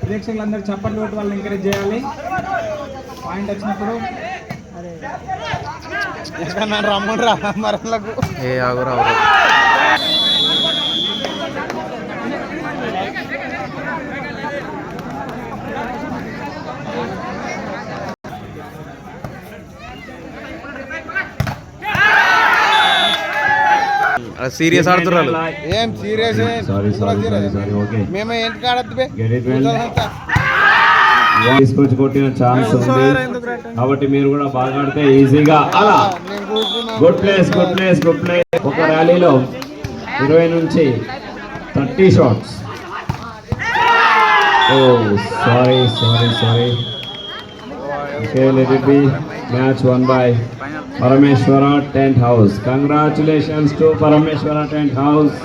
ప్రేక్షకులందరూ చప్పట్లు కొట్టి వాళ్ళని ఎంకరేజ్ చేయాలి. పాయింట్ వచ్చినప్పుడు రమ్మరా మరలకు ఏ ఆగురా సీరియస్ ఆడుతున్నారు. ఏం సీరియస్ మేమే ఏంటి కాడద్దు తీసుకొచ్చి కొట్టిన ఛాన్స్ ఉంది కాబట్టి మీరు కూడా బాగా ఆడితే ఈజీగా అలా. Good place good place good place. ఒక ర్యాలీలో 20 నుంచి 30 shots. Oh sorry sorry sorry. Okay let it be. Match won by Parameshwara Tent House. Congratulations to Parameshwara Tent House.